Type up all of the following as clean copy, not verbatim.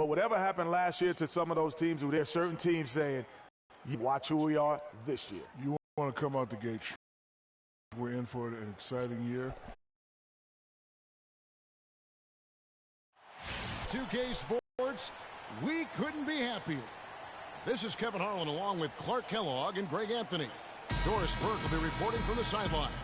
But whatever happened last year to some of those teams, there are certain teams saying, watch who we are this year. You want to come out the gate. We're in for an exciting year. 2K Sports, we couldn't be happier. This is Kevin Harlan along with Clark Kellogg and Greg Anthony. Doris Burke will be reporting from the sidelines.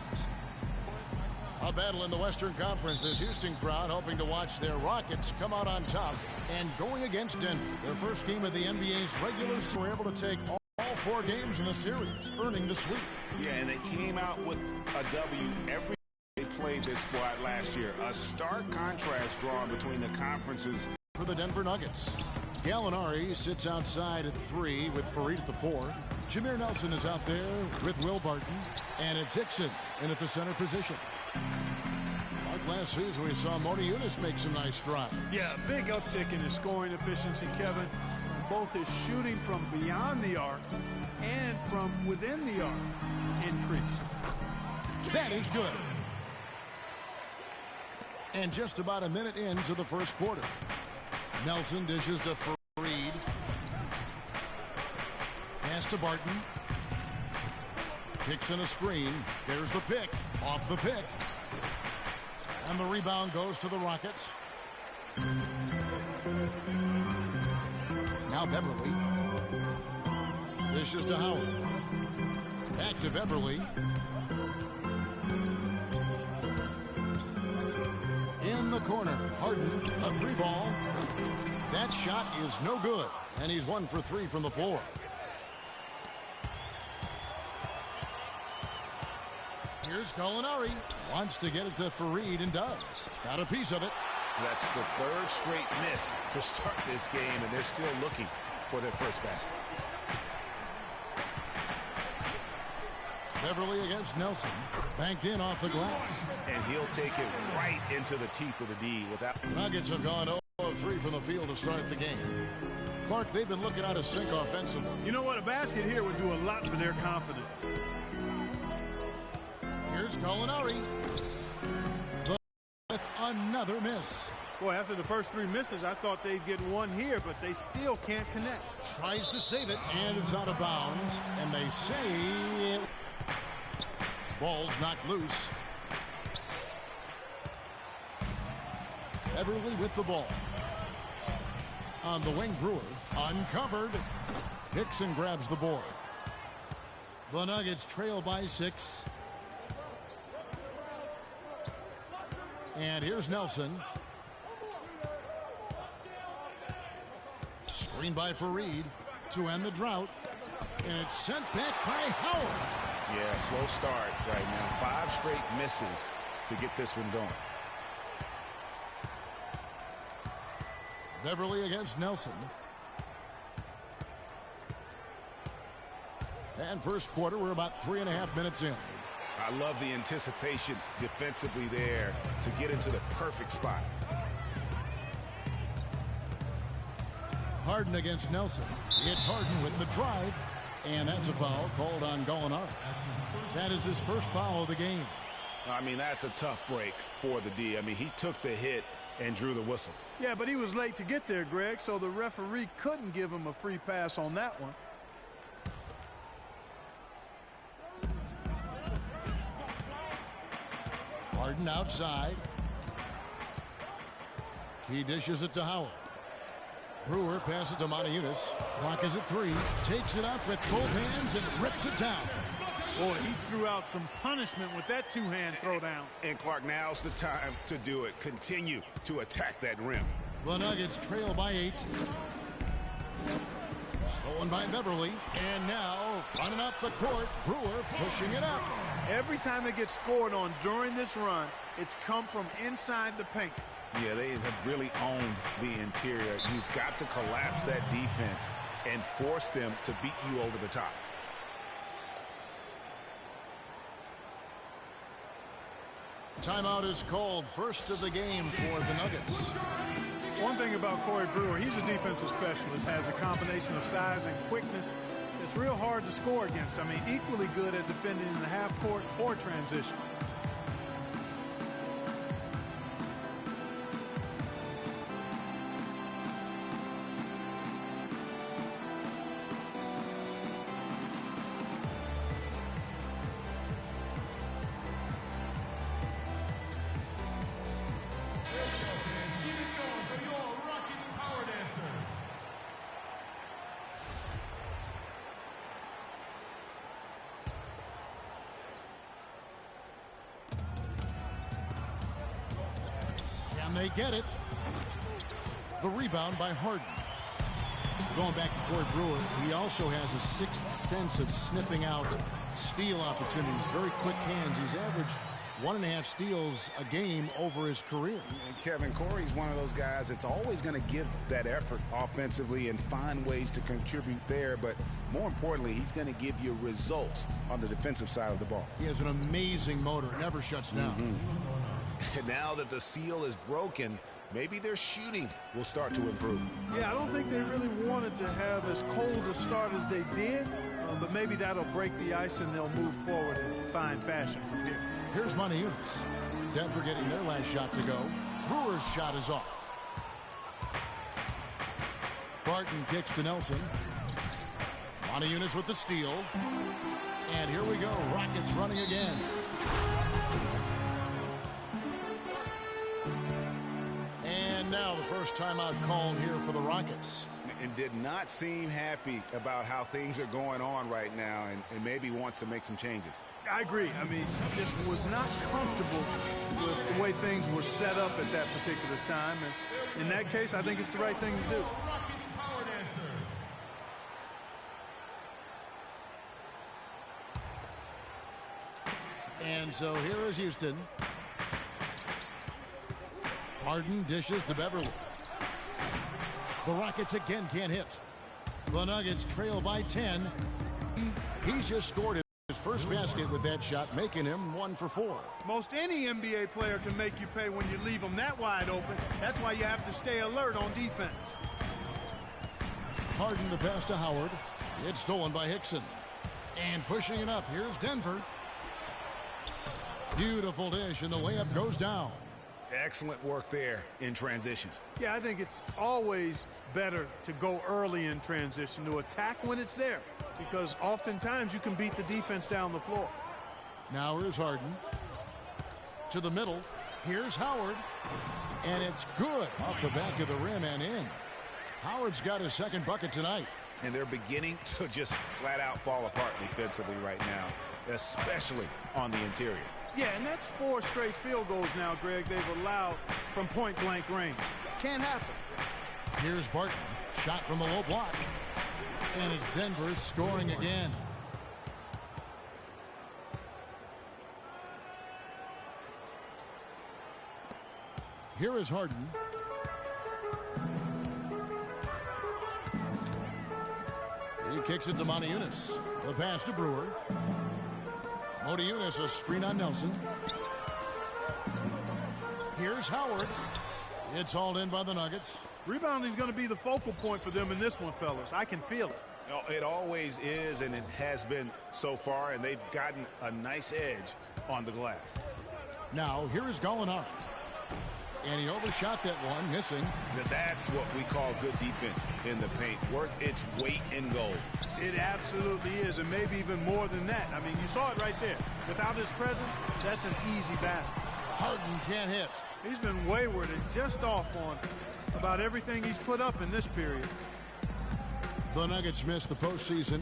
A battle in the Western Conference. This Houston crowd hoping to watch their Rockets come out on top and going against Denver. Their first game of the NBA's regular season. Were able to take all 4 games in the series, earning the sweep. Yeah, and they came out with a W every they played this squad last year. A stark contrast drawn between the conferences. For the Denver Nuggets, Gallinari sits outside at 3 with Fareed at the 4. Jameer Nelson is out there with Will Barton, and it's Hickson in at the center position. Like last season, we saw Moni Eunice make some nice strides. Yeah, big uptick in his scoring efficiency, Kevin. Both his shooting from beyond the arc and from within the arc increased. That is good. And just about a minute into the first quarter. Nelson dishes to Fareed. Pass to Barton. Hickson a screen. There's the pick. Off the pick. And the rebound goes to the Rockets. Now Beverly. Dishes to Howard. Back to Beverly. In the corner. Harden, a 3-ball. That shot is no good. And he's 1 for 3 from the floor. Here's Gallinari. Wants to get it to Fareed and does. Got a piece of it. That's the 3rd straight miss to start this game, and they're still looking for their first basket. Beverly against Nelson. Banked in off the glass. And he'll take it right into the teeth of the D without... Nuggets have gone 0 of 3 from the field to start the game. Clark, they've been looking out of sync offensively. You know what? A basket here would do a lot for their confidence. Here's Gallinari. With another miss. Boy, after the first 3 misses, I thought they'd get one here, but they still can't connect. Tries to save it, and it's out of bounds. And they say it. Ball's knocked loose. Beverly with the ball. On the wing, Brewer. Uncovered. Hickson grabs the board. The Nuggets trail by 6. And here's Nelson. Screen by Fareed to end the drought. And it's sent back by Howard. Yeah, slow start right now. 5 straight misses to get this one going. Beverly against Nelson. And first quarter, we're about 3.5 minutes in. I love the anticipation defensively there to get into the perfect spot. Harden against Nelson. It's Harden with the drive. And that's a foul called on Gallinari. That is his first foul of the game. I mean, that's a tough break for the D. I mean, he took the hit and drew the whistle. Yeah, but he was late to get there, Greg, so the referee couldn't give him a free pass on that one. Harden outside. He dishes it to Howard. Brewer passes to Moni Eunice. Clock is at 3. Takes it up with both hands and rips it down. Boy, he threw out some punishment with that 2-hand throwdown. And Clark, now's the time to do it. Continue to attack that rim. The Nuggets trail by 8. Stolen by Beverly. And now running up the court. Brewer pushing it up. Every time they get scored on during this run, it's come from inside the paint. Yeah, they have really owned the interior. You've got to collapse that defense and force them to beat you over the top. Timeout is called. First of the game for the Nuggets. One thing about Corey Brewer, he's a defensive specialist, has a combination of size and quickness. It's real hard to score against. I mean, equally good at defending in the half court or transition. they get it. The rebound by Harden. Going back to Corey Brewer, he also has a sixth sense of sniffing out steal opportunities. Very quick hands. He's averaged 1.5 steals a game over his career. And Kevin, Corey's one of those guys that's always going to give that effort offensively and find ways to contribute there. But more importantly, he's going to give you results on the defensive side of the ball. He has an amazing motor. Never shuts down. And now that the seal is broken, maybe their shooting will start to improve. Yeah, I don't think they really wanted to have as cold a start as they did, but maybe that'll break the ice and they'll move forward in fine fashion from here. Here's Moniunas. Denver getting their last shot to go. Brewer's shot is off. Barton kicks to Nelson. Moniunas with the steal. And here we go. Rockets running again. And now the first timeout called here for the Rockets. And did not seem happy about how things are going on right now, and maybe wants to make some changes. I agree. I mean, just was not comfortable with the way things were set up at that particular time. And in that case, I think it's the right thing to do. And so here is Houston. Harden dishes to Beverly. The Rockets again can't hit. The Nuggets trail by 10. He's just scored his first basket with that shot, making him 1 for 4. Most any NBA player can make you pay when you leave them that wide open. That's why you have to stay alert on defense. Harden the pass to Howard. It's stolen by Hickson. And pushing it up, here's Denver. Beautiful dish, and the layup goes down. Excellent work there in transition. Yeah, I think it's always better to go early in transition, to attack when it's there, because oftentimes you can beat the defense down the floor. Now here's Harden. To the middle. Here's Howard. And it's good off the back of the rim and in. Howard's got his second bucket tonight. And they're beginning to just flat out fall apart defensively right now, especially on the interior. Yeah, and that's 4 straight field goals now, Greg, they've allowed from point-blank range. Can't happen. Here's Barton. Shot from the low block. And it's Denver scoring again. Here is Harden. He kicks it to Moniunas. The pass to Brewer. Moniunas, a screen on Nelson. Here's Howard. It's hauled in by the Nuggets. Rebounding is going to be the focal point for them in this one, fellas. I can feel it. It always is, and it has been so far, and they've gotten a nice edge on the glass. Now, here is Gallinari. And he overshot that one, missing. That's what we call good defense in the paint. Worth its weight in gold. It absolutely is, and maybe even more than that. I mean, you saw it right there. Without his presence, that's an easy basket. Harden can't hit. He's been wayward and just off on about everything he's put up in this period. The Nuggets missed the postseason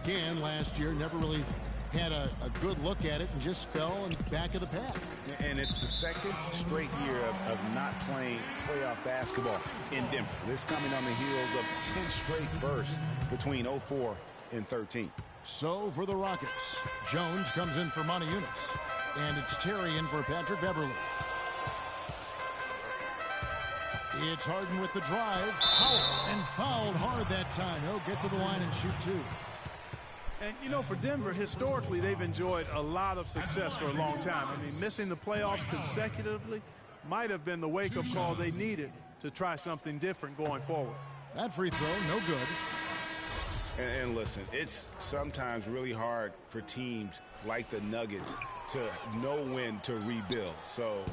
again last year. Never really had a good look at it and just fell in back of the pack. And it's the second straight year of not playing playoff basketball in Denver. This coming on the heels of 10 straight bursts between 04 and 13. So for the Rockets, Jones comes in for Moniunas. And it's Terry in for Patrick Beverly. It's Harden with the drive. And fouled hard that time. He'll get to the line and shoot 2. And, you know, for Denver, historically, they've enjoyed a lot of success for a long time. I mean, missing the playoffs consecutively might have been the wake-up call they needed to try something different going forward. That free throw, no good. And listen, it's sometimes really hard for teams like the Nuggets to know when to rebuild. So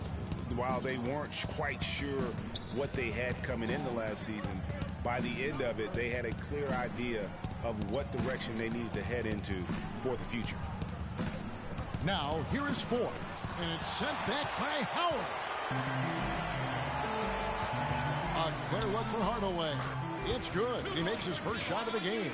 while they weren't quite sure what they had coming into last season, by the end of it, they had a clear idea of what direction they needed to head into for the future. Now, here is 4. And it's sent back by Howard. A clear look for Hardaway. It's good. He makes his first shot of the game.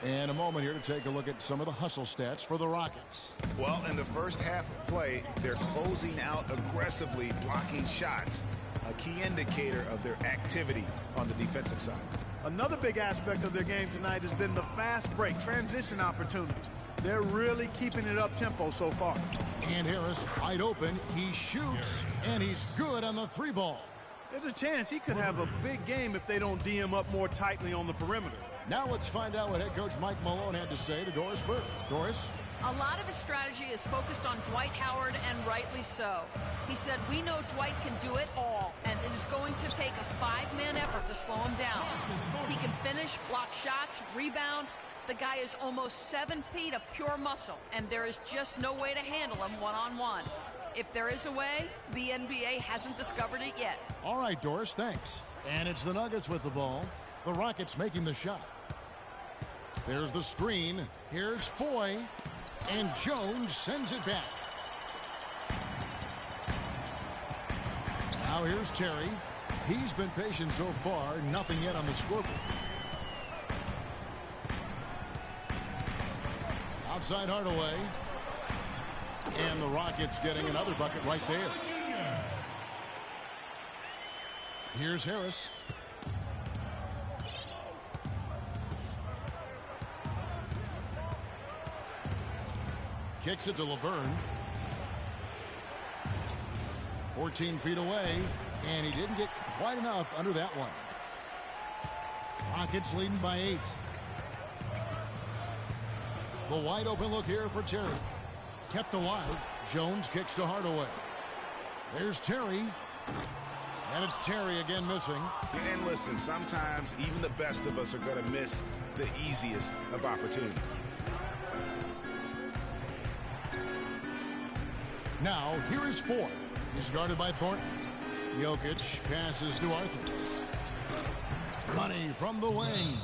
And a moment here to take a look at some of the hustle stats for the Rockets. Well, in the first half of play, they're closing out aggressively, blocking shots. a key indicator of their activity on the defensive side. Another big aspect of their game tonight has been the fast break, transition opportunities. They're really keeping it up-tempo so far. And Harris wide open. He shoots, and he's good on the 3-ball. There's a chance he could have a big game if they don't D him up more tightly on the perimeter. Now let's find out what head coach Mike Malone had to say to Doris Burke. Doris? A lot of his strategy is focused on Dwight Howard, and rightly so. He said, we know Dwight can do it all, and it is going to take a 5-man effort to slow him down. He can finish, block shots, rebound. The guy is almost 7 feet of pure muscle, and there is just no way to handle him one-on-one. If there is a way, the NBA hasn't discovered it yet. All right, Doris, thanks. And it's the Nuggets with the ball. The Rockets making the shot. There's the screen. Here's Foy. And Jones sends it back. Now here's Terry. He's been patient so far. Nothing yet on the scoreboard. Outside Hardaway. And the Rockets getting another bucket right there. Here's Harris. Kicks it to Laverne. 14 feet away, and he didn't get quite enough under that one. Rockets leading by 8. The wide open look here for Terry. Kept alive. Jones kicks to Hardaway. There's Terry. And it's Terry again missing. And listen, sometimes even the best of us are going to miss the easiest of opportunities. Now, here is Ford. He's guarded by Thornton. Jokic passes to Arthur. Money from the wing.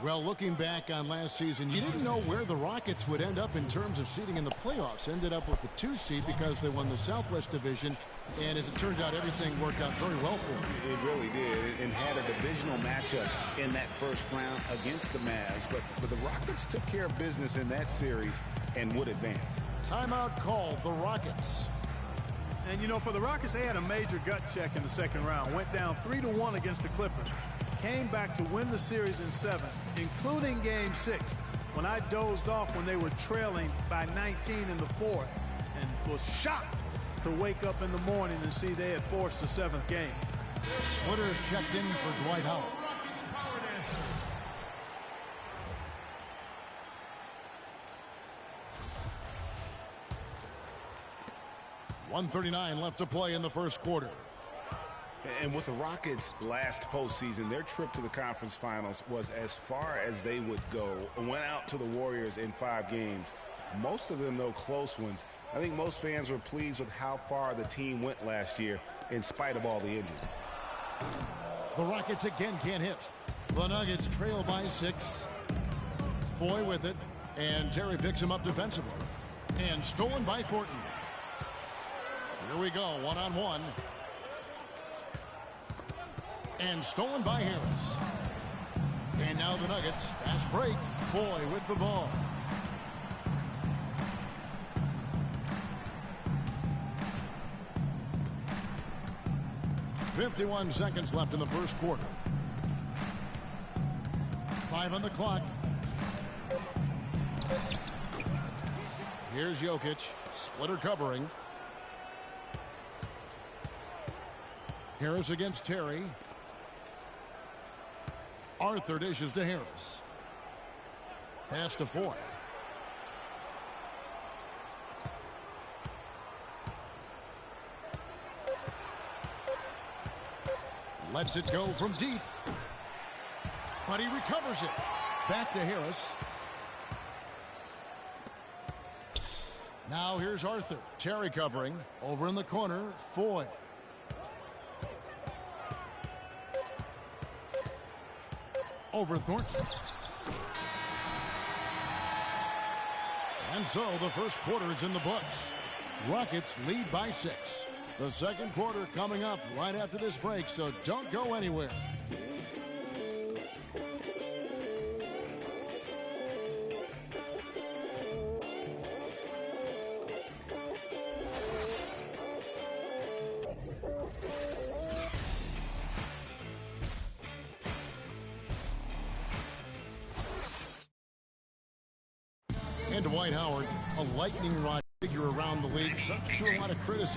Well, looking back on last season, you didn't know where the Rockets would end up in terms of seeding in the playoffs. Ended up with the 2 seed because they won the Southwest Division. And as it turned out, everything worked out very well for them. It really did, and had a divisional matchup in that first round against the Mavs. But the Rockets took care of business in that series and would advance. Timeout called the Rockets. And, you know, for the Rockets, they had a major gut check in the second round. Went down 3-1 against the Clippers. Came back to win the series in 7, including Game 6, when I dozed off when they were trailing by 19 in the 4th and was shocked to wake up in the morning and see they had forced the 7th game. Splitters checked in for Dwight Howard. 1:39 left to play in the first quarter. And with the Rockets' last postseason, their trip to the conference finals was as far as they would go. Went out to the Warriors in 5 games. Most of them, though, close ones. I think most fans were pleased with how far the team went last year in spite of all the injuries. The Rockets again can't hit. The Nuggets trail by 6. Foy with it, and Terry picks him up defensively. And stolen by Thornton. Here we go, one-on-one. And stolen by Harris. And now the Nuggets, fast break. Foy with the ball. .51 seconds left in the first quarter. 5 on the clock. Here's Jokic. Splitter covering. Harris against Terry. Arthur dishes to Harris. Pass to Foy. Lets it go from deep. But he recovers it. Back to Harris. Now here's Arthur. Terry covering. Over in the corner, Foy. Over Thornton. And so the first quarter is in the books. Rockets lead by 6. The second quarter coming up right after this break, so don't go anywhere. And Dwight Howard, a lightning rod figure around the league, subject to a lot of criticism.